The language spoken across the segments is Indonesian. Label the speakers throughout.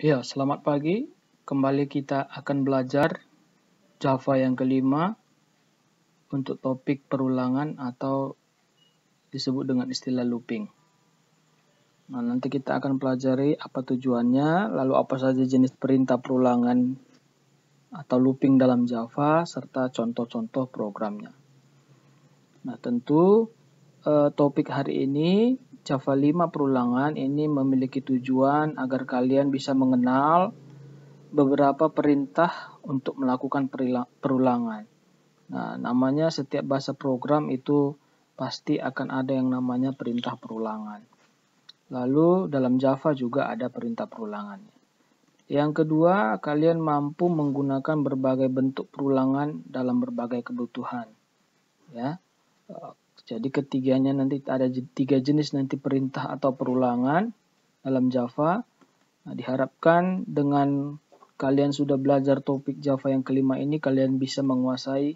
Speaker 1: Ya, selamat pagi. Kembali kita akan belajar Java yang kelima untuk topik perulangan atau disebut dengan istilah looping. Nah, nanti kita akan pelajari apa tujuannya, lalu apa saja jenis perintah perulangan atau looping dalam Java, serta contoh-contoh programnya. Nah, tentu topik hari ini, Java 5 perulangan ini memiliki tujuan agar kalian bisa mengenal beberapa perintah untuk melakukan perulangan. Nah, namanya setiap bahasa program itu pasti akan ada yang namanya perintah perulangan. Lalu dalam Java juga ada perintah perulangan. Yang kedua, kalian mampu menggunakan berbagai bentuk perulangan dalam berbagai kebutuhan. Ya, jadi ketiganya nanti ada 3 jenis nanti perintah atau perulangan dalam Java. Nah, diharapkan dengan kalian sudah belajar topik Java yang kelima ini, kalian bisa menguasai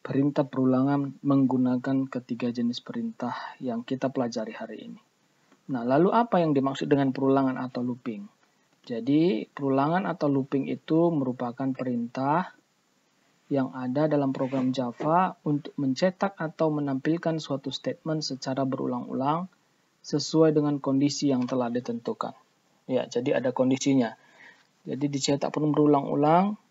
Speaker 1: perintah perulangan menggunakan ketiga jenis perintah yang kita pelajari hari ini. Nah, lalu apa yang dimaksud dengan perulangan atau looping? Jadi, perulangan atau looping itu merupakan perintah yang ada dalam program Java untuk mencetak atau menampilkan suatu statement secara berulang-ulang sesuai dengan kondisi yang telah ditentukan. Ya, jadi ada kondisinya. Jadi dicetak pun berulang-ulang,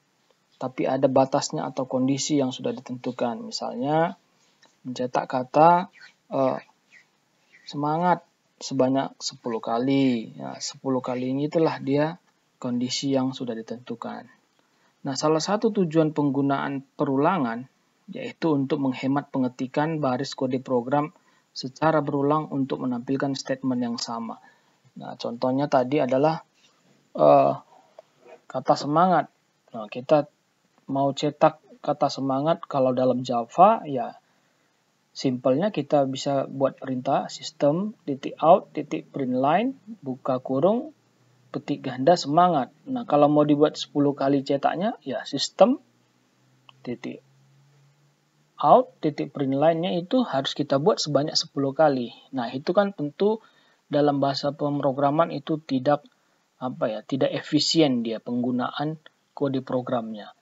Speaker 1: tapi ada batasnya atau kondisi yang sudah ditentukan. Misalnya, mencetak kata semangat sebanyak 10 kali. Ya, 10 kali ini itulah dia kondisi yang sudah ditentukan. Nah, salah satu tujuan penggunaan perulangan yaitu untuk menghemat pengetikan baris kode program secara berulang untuk menampilkan statement yang sama. Nah, contohnya tadi adalah kata semangat. Nah, kita mau cetak kata semangat kalau dalam Java, ya simpelnya kita bisa buat perintah system.out.println buka kurung petik ganda semangat. Nah, kalau mau dibuat 10 kali cetaknya, ya system.out.println-nya itu harus kita buat sebanyak 10 kali. Nah, itu kan tentu dalam bahasa pemrograman itu tidak efisien dia penggunaan kode programnya.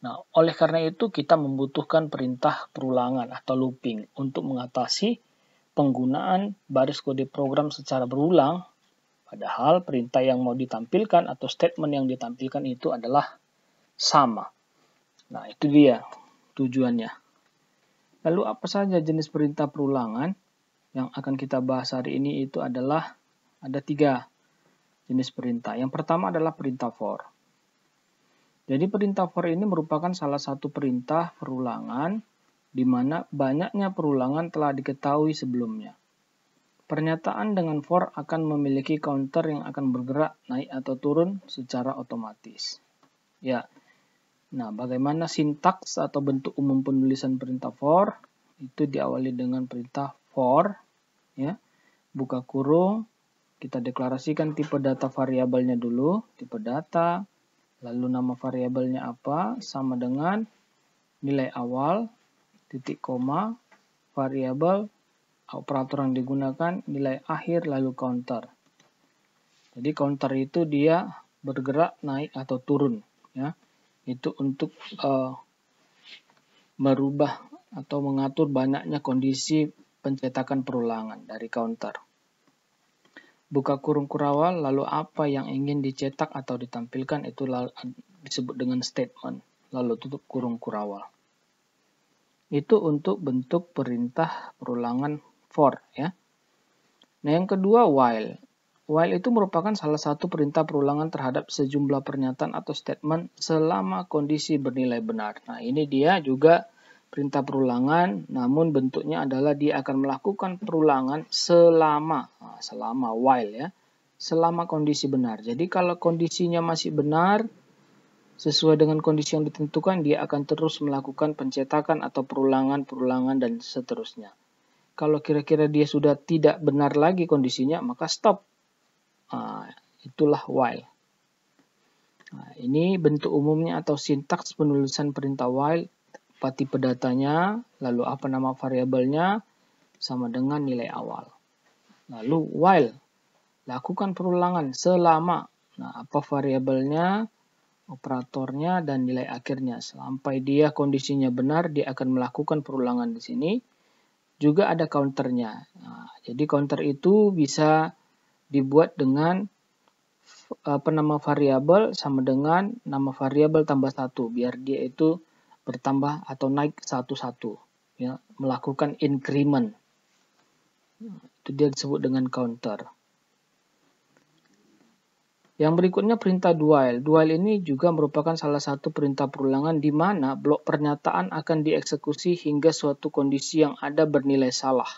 Speaker 1: Nah, oleh karena itu kita membutuhkan perintah perulangan atau looping untuk mengatasi penggunaan baris kode program secara berulang, padahal perintah yang mau ditampilkan atau statement yang ditampilkan itu adalah sama. Nah, itu dia tujuannya. Lalu apa saja jenis perintah perulangan yang akan kita bahas hari ini? Itu adalah ada 3 jenis perintah. Yang pertama adalah perintah for. Jadi perintah for ini merupakan salah satu perintah perulangan di mana banyaknya perulangan telah diketahui sebelumnya. Pernyataan dengan for akan memiliki counter yang akan bergerak naik atau turun secara otomatis. Ya. Nah, bagaimana sintaks atau bentuk umum penulisan perintah for? Itu diawali dengan perintah for, ya. Buka kurung, kita deklarasikan tipe data variabelnya dulu, tipe data, lalu nama variabelnya apa, sama dengan nilai awal, titik koma, variabel, operator yang digunakan, nilai akhir, lalu counter. Jadi counter itu dia bergerak naik atau turun, ya. Itu untuk merubah atau mengatur banyaknya kondisi pencetakan perulangan dari counter. Buka kurung kurawal, lalu apa yang ingin dicetak atau ditampilkan itu disebut dengan statement, lalu tutup kurung kurawal. Itu untuk bentuk perintah perulangan for, ya. Nah, yang kedua while. While itu merupakan salah satu perintah perulangan terhadap sejumlah pernyataan atau statement selama kondisi bernilai benar. Nah, ini dia juga perintah perulangan, namun bentuknya adalah dia akan melakukan perulangan selama while, ya, selama kondisi benar. Jadi kalau kondisinya masih benar, sesuai dengan kondisi yang ditentukan, dia akan terus melakukan pencetakan atau perulangan dan seterusnya. Kalau kira-kira dia sudah tidak benar lagi kondisinya, maka stop. Itulah while. Nah, ini bentuk umumnya atau sintaks penulisan perintah while. Apa tipe datanya, lalu apa nama variabelnya, sama dengan nilai awal. Lalu while, lakukan perulangan selama. Nah, apa variabelnya, operatornya, dan nilai akhirnya. Sampai dia kondisinya benar, dia akan melakukan perulangan di sini. Juga ada counternya. Nah, jadi counter itu bisa dibuat dengan nama variabel sama dengan nama variabel tambah 1, biar dia itu bertambah atau naik satu-satu, ya, melakukan increment. Itu dia disebut dengan counter. Yang berikutnya perintah do while. Do while ini juga merupakan salah satu perintah perulangan di mana blok pernyataan akan dieksekusi hingga suatu kondisi yang ada bernilai salah.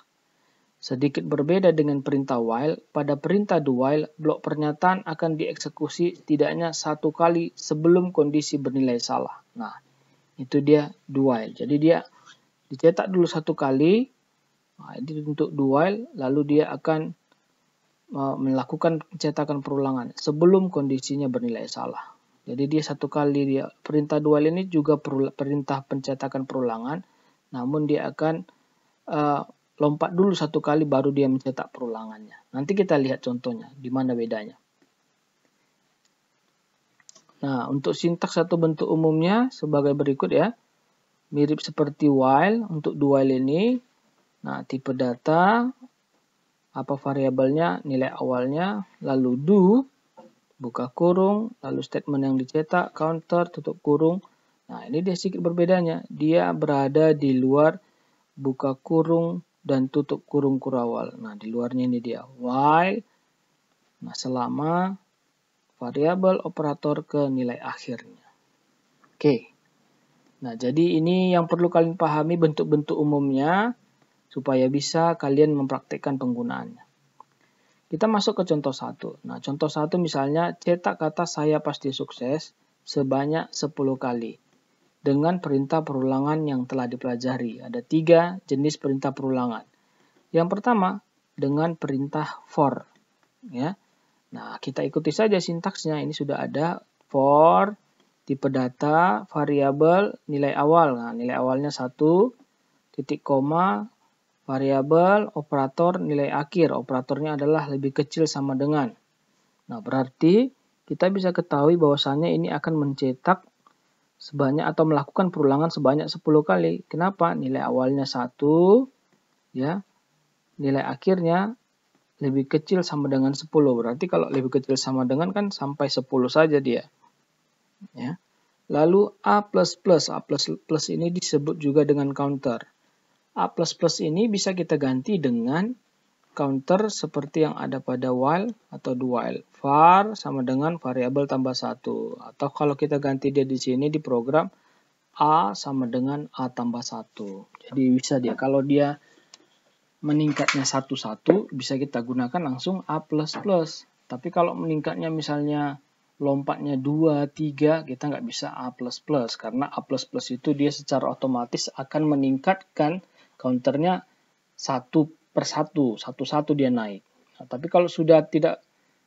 Speaker 1: Sedikit berbeda dengan perintah while, pada perintah do while, blok pernyataan akan dieksekusi setidaknya satu kali sebelum kondisi bernilai salah. Nah, itu dia do while. Jadi dia dicetak dulu satu kali, nah, ini untuk do while, lalu dia akan melakukan pencetakan perulangan sebelum kondisinya bernilai salah. Jadi dia satu kali, dia perintah do while ini juga perintah pencetakan perulangan, namun dia akan lompat dulu satu kali baru dia mencetak perulangannya. Nanti kita lihat contohnya di mana bedanya. Nah, untuk sintaks atau bentuk umumnya sebagai berikut ya. Mirip seperti while untuk do while ini. Nah, tipe data, apa variabelnya, nilai awalnya, lalu do, buka kurung, lalu statement yang dicetak, counter, tutup kurung. Nah, ini dia sedikit berbedanya. Dia berada di luar buka kurung dan tutup kurung kurawal. Nah, di luarnya ini dia while. Nah, selama variabel operator ke nilai akhirnya. Oke. Nah, jadi ini yang perlu kalian pahami bentuk-bentuk umumnya supaya bisa kalian mempraktikkan penggunaannya. Kita masuk ke contoh 1. Nah, contoh 1 misalnya cetak kata saya pasti sukses sebanyak 10 kali. Dengan perintah perulangan yang telah dipelajari. Ada 3 jenis perintah perulangan. Yang pertama, dengan perintah for. Ya. Nah, kita ikuti saja sintaksnya. Ini sudah ada for, tipe data, variabel, nilai awal. Nah, nilai awalnya 1, titik koma, variabel, operator, nilai akhir. Operatornya adalah lebih kecil sama dengan. Nah, berarti kita bisa ketahui bahwasannya ini akan mencetak sebanyak atau melakukan perulangan sebanyak 10 kali. Kenapa? Nilai awalnya 1, ya. Nilai akhirnya lebih kecil sama dengan 10. Berarti kalau lebih kecil sama dengan kan sampai 10 saja dia. Ya. Lalu A++. A++ ini disebut juga dengan counter. A++ ini bisa kita ganti dengan counter seperti yang ada pada while atau do while. Var sama dengan variabel tambah 1. Atau kalau kita ganti dia di sini di program, A sama dengan A tambah 1. Jadi bisa dia, kalau dia meningkatnya 1, bisa kita gunakan langsung A++. Tapi kalau meningkatnya misalnya lompatnya 2, 3, kita nggak bisa A++. Karena A++ itu dia secara otomatis akan meningkatkan counternya 1 per 1, 1 dia naik. Nah, tapi kalau sudah tidak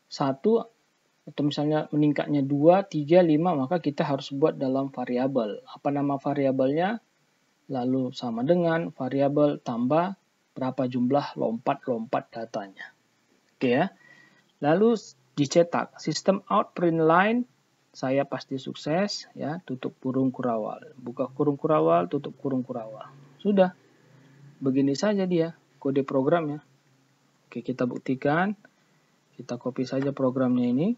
Speaker 1: 1, atau misalnya meningkatnya 2, 3, 5, maka kita harus buat dalam variabel. Apa nama variabelnya? Lalu sama dengan variabel tambah berapa jumlah lompat-lompat datanya. Oke ya. Lalu dicetak sistem out print line saya pasti sukses ya, tutup kurung kurawal. Buka kurung kurawal, tutup kurung kurawal. Sudah. Begini saja dia kode programnya. Oke, kita buktikan. Kita copy saja programnya ini.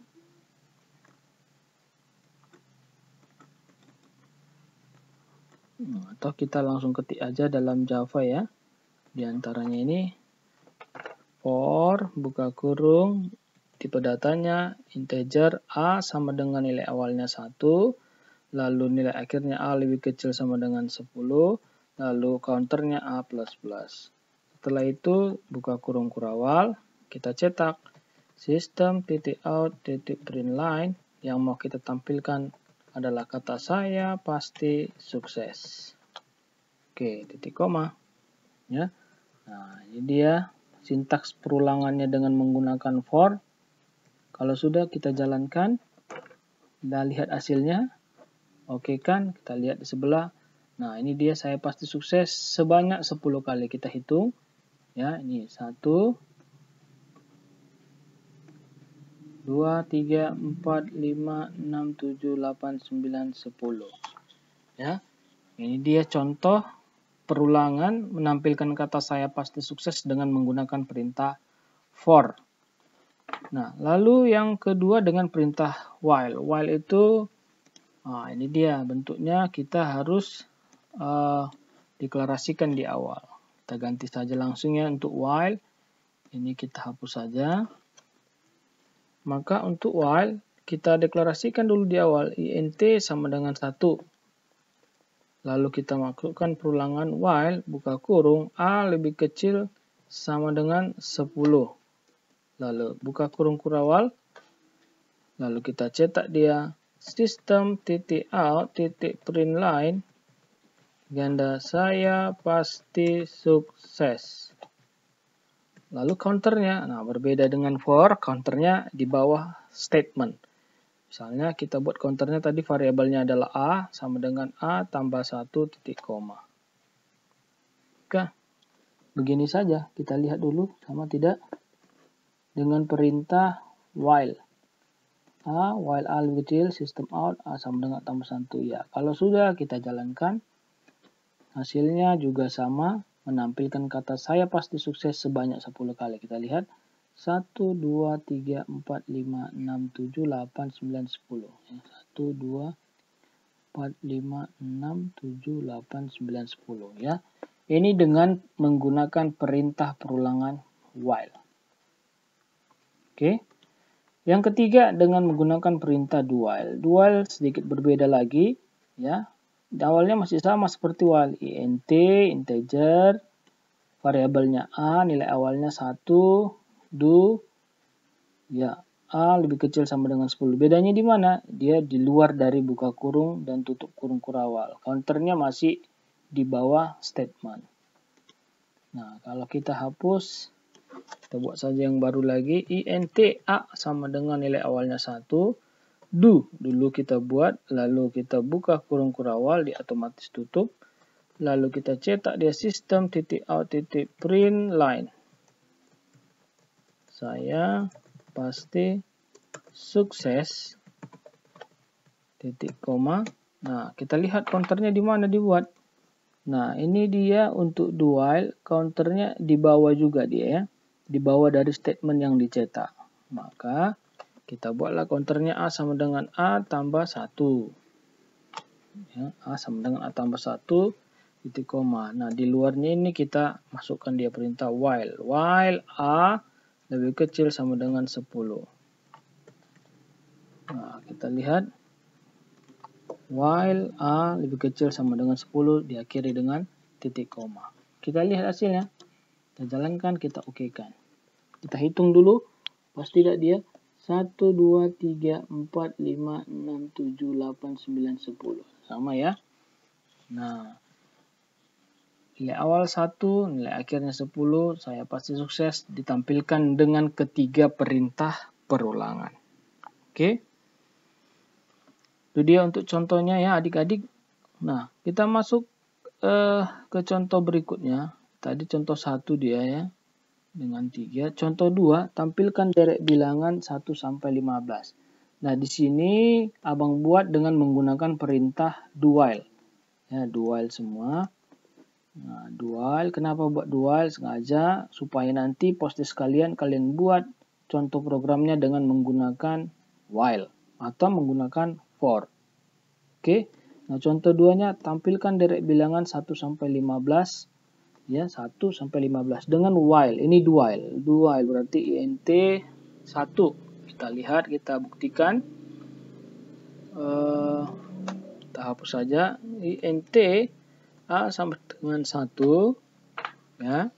Speaker 1: Atau kita langsung ketik aja dalam Java ya. Di antaranya ini for, buka kurung, tipe datanya integer A sama dengan nilai awalnya 1, lalu nilai akhirnya A lebih kecil sama dengan 10, lalu counternya A++. Setelah itu buka kurung kurawal, kita cetak system.out.println yang mau kita tampilkan adalah kata saya pasti sukses. Oke, titik koma. Ya. Nah, ini dia sintaks perulangannya dengan menggunakan for. Kalau sudah kita jalankan, kita lihat hasilnya. Oke kan, kita lihat di sebelah. Nah, ini dia saya pasti sukses sebanyak 10 kali. Kita hitung. Ya, ini 1, 2, 3, 4, 5, 6, 7, 8, 9, 10. Ya, ini dia contoh perulangan menampilkan kata saya pasti sukses dengan menggunakan perintah for. Nah, lalu yang kedua dengan perintah while. While itu, ini dia bentuknya, kita harus deklarasikan di awal. Kita ganti saja langsung ya untuk while. Ini kita hapus saja. Maka untuk while, kita deklarasikan dulu di awal. int sama dengan 1. Lalu kita masukkan perulangan while, buka kurung, A lebih kecil sama dengan 10. Lalu buka kurung kurawal. Lalu kita cetak dia system.out.println ganda saya pasti sukses. Lalu counternya, nah berbeda dengan for, counternya di bawah statement. Misalnya kita buat counternya tadi variabelnya adalah A sama dengan A tambah 1 titik koma. Oke, begini saja. Kita lihat dulu sama tidak dengan perintah while. While A lebih kecil, system out, A sama dengan tambah 1. Ya, kalau sudah kita jalankan, hasilnya juga sama, menampilkan kata saya pasti sukses sebanyak 10 kali. Kita lihat 1, 2, 3, 4, 5, 6, 7, 8, 9, 10. 1, 2, 4, 5, 6, 7, 8, 9, 10. Ya. Ini dengan menggunakan perintah perulangan while. Oke. Yang ketiga dengan menggunakan perintah do while. Do while sedikit berbeda lagi. Ya. Awalnya masih sama seperti while. int, integer, variabelnya A, nilai awalnya 1, do, ya, A lebih kecil sama dengan 10. Bedanya di mana? Dia di luar dari buka kurung dan tutup kurung kurawal. Counternya masih di bawah statement. Nah, kalau kita hapus, kita buat saja yang baru lagi. int A sama dengan nilai awalnya 1. Do, dulu kita buat, lalu kita buka kurung kurawal, dia otomatis tutup. Lalu kita cetak dia system.out.println. Saya pasti sukses. Titik koma. Nah, kita lihat counternya di mana dibuat. Nah, ini dia untuk do while, counternya di bawah juga dia ya. Di bawah dari statement yang dicetak. Maka kita buatlah counternya A sama dengan A tambah 1. Ya, A sama dengan A tambah 1, titik koma. Nah, di luarnya ini kita masukkan dia perintah while. While A lebih kecil sama dengan 10. Nah, kita lihat. While A lebih kecil sama dengan 10 diakhiri dengan titik koma. Kita lihat hasilnya. Kita jalankan, kita okekan. Kita hitung dulu. Pas tidak dia 1, 2, 3, 4, 5, 6, 7, 8, 9, 10. Sama ya. Nah, nilai awal 1, nilai akhirnya 10. Saya pasti sukses ditampilkan dengan ketiga perintah perulangan. Oke. Itu dia untuk contohnya ya adik-adik. Nah, kita masuk ke contoh berikutnya. Tadi contoh 1 dia ya. Dengan 3. Contoh 2, tampilkan derek bilangan 1 sampai 15. Nah, di sini abang buat dengan menggunakan perintah do while. Ya, do while semua. Nah, do while, kenapa buat do while? Sengaja supaya nanti postis kalian buat contoh programnya dengan menggunakan while atau menggunakan for. Oke. Nah, contoh 2-nya tampilkan derek bilangan 1 sampai 15. Ya, 1 sampai 15 dengan while. Ini do while. Do while berarti int 1. Kita lihat, kita buktikan. Kita hapus saja. int A sama dengan 1. Ya.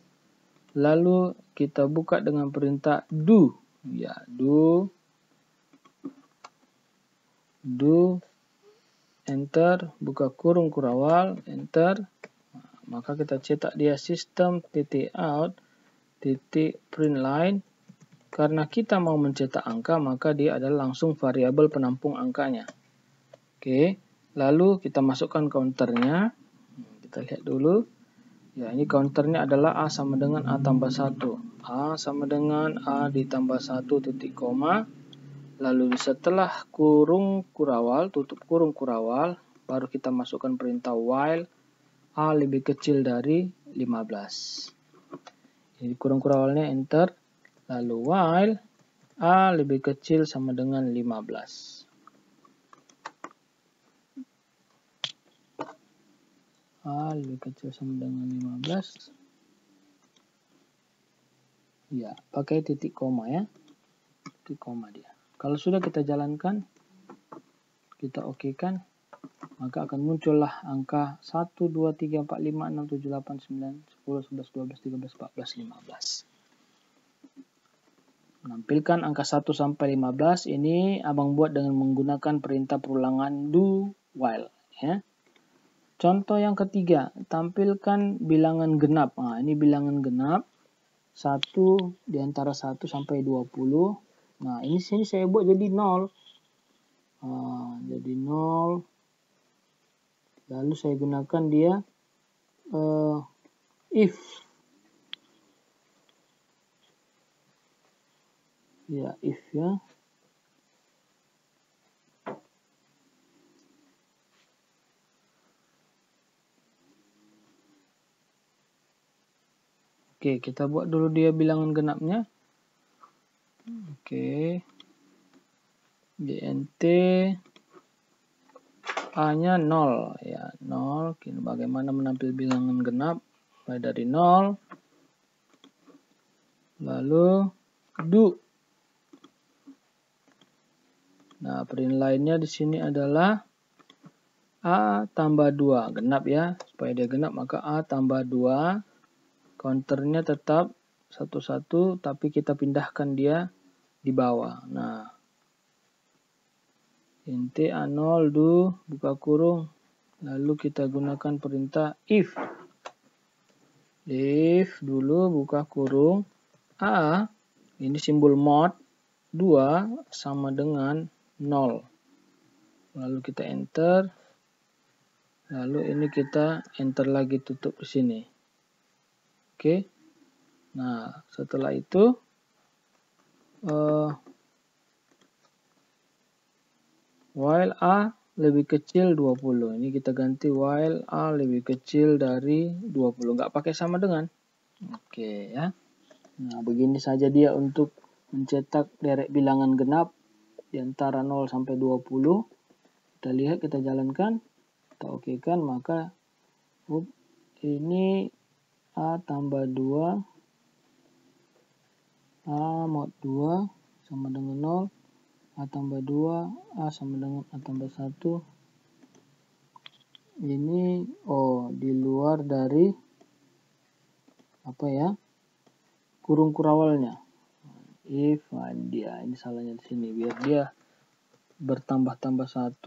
Speaker 1: Lalu kita buka dengan perintah do. Ya, do enter, buka kurung kurawal, enter. Maka kita cetak dia system.out.println. Karena kita mau mencetak angka, maka dia adalah langsung variabel penampung angkanya. Oke, lalu kita masukkan counternya. Kita lihat dulu. Ya, ini counternya adalah A sama dengan A tambah 1. A sama dengan A ditambah 1 titik koma. Lalu setelah kurung kurawal, tutup kurung kurawal, baru kita masukkan perintah while A lebih kecil dari 15. Jadi kurung kurawalnya enter, lalu while A lebih kecil sama dengan 15. A lebih kecil sama dengan 15. Ya, pakai titik koma ya. Titik koma dia. Kalau sudah kita jalankan, kita okekan, maka akan muncullah angka 1, 2, 3, 4, 5, 6, 7, 8, 9, 10, 11, 12, 13, 14, 15. Menampilkan angka 1 sampai 15 ini abang buat dengan menggunakan perintah perulangan do while ya. Contoh yang ketiga, tampilkan bilangan genap. Nah, ini bilangan genap 1 di antara 1 sampai 20. Nah, ini sini saya buat jadi 0. Jadi 0. Lalu saya gunakan dia if. Ya, if ya. Oke, kita buat dulu dia bilangan genapnya. Oke. GNT A-nya 0 ya, 0. Bagaimana menampil bilangan genap? Mulai dari 0. Lalu do. Nah, print lainnya di sini adalah A tambah 2, genap ya. Supaya dia genap maka A tambah 2. Counternya tetap 1, tapi kita pindahkan dia di bawah. Nah, int A0 do buka kurung. Lalu kita gunakan perintah if. If dulu buka kurung A, ini simbol mod 2 sama dengan 0. Lalu kita enter. Lalu ini kita enter lagi, tutup di sini. Oke. Nah, setelah itu while A lebih kecil 20. Ini kita ganti while A lebih kecil dari 20. Nggak pakai sama dengan. Oke ya. Nah, begini saja dia untuk mencetak derek bilangan genap di antara 0 sampai 20. Kita lihat, kita jalankan, kita okekan, maka ini A tambah 2, A mod 2 sama dengan 0, A tambah 2, A sama dengan A tambah 1. Ini di luar dari apa ya, kurung kurawalnya. If dia, ini salahnya di sini, biar dia bertambah-tambah 1,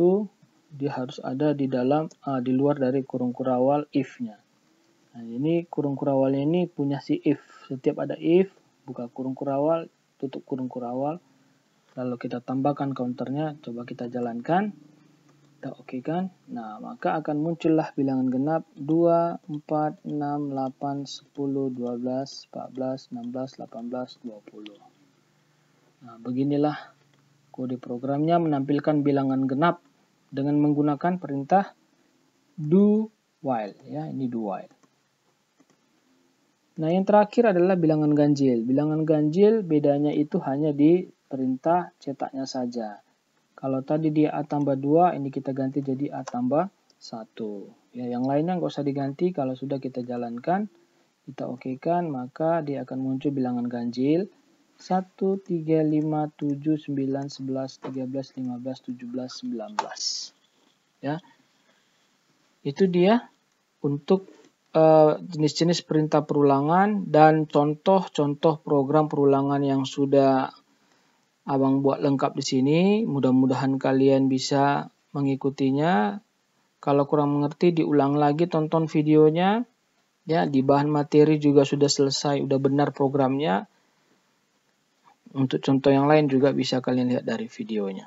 Speaker 1: dia harus ada di dalam di luar dari kurung kurawal if-nya. Nah, ini kurung kurawalnya ini punya si if. Setiap ada if, buka kurung kurawal, tutup kurung kurawal, lalu kita tambahkan counternya, coba kita jalankan, kita okekan. Nah, maka akan muncullah bilangan genap 2, 4, 6, 8, 10, 12, 14, 16, 18, 20. Nah, beginilah kode programnya menampilkan bilangan genap dengan menggunakan perintah do while ya, ini do while. Nah, yang terakhir adalah bilangan ganjil. Bilangan ganjil bedanya itu hanya di perintah cetaknya saja. Kalau tadi dia A tambah 2, ini kita ganti jadi A tambah 1. Ya, yang lainnya nggak usah diganti. Kalau sudah kita jalankan, kita okekan, maka dia akan muncul bilangan ganjil 1, 3, 5, 7, 9, 11, 13, 15, 17, 19. Ya. Itu dia untuk jenis-jenis perintah perulangan dan contoh-contoh program perulangan yang sudah abang buat lengkap di sini. Mudah-mudahan kalian bisa mengikutinya. Kalau kurang mengerti, diulang lagi, tonton videonya. Ya, di bahan materi juga sudah selesai, udah benar programnya. Untuk contoh yang lain juga bisa kalian lihat dari videonya.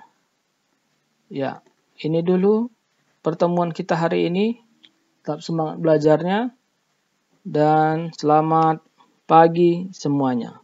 Speaker 1: Ya, ini dulu pertemuan kita hari ini. Tetap semangat belajarnya. Dan selamat pagi semuanya.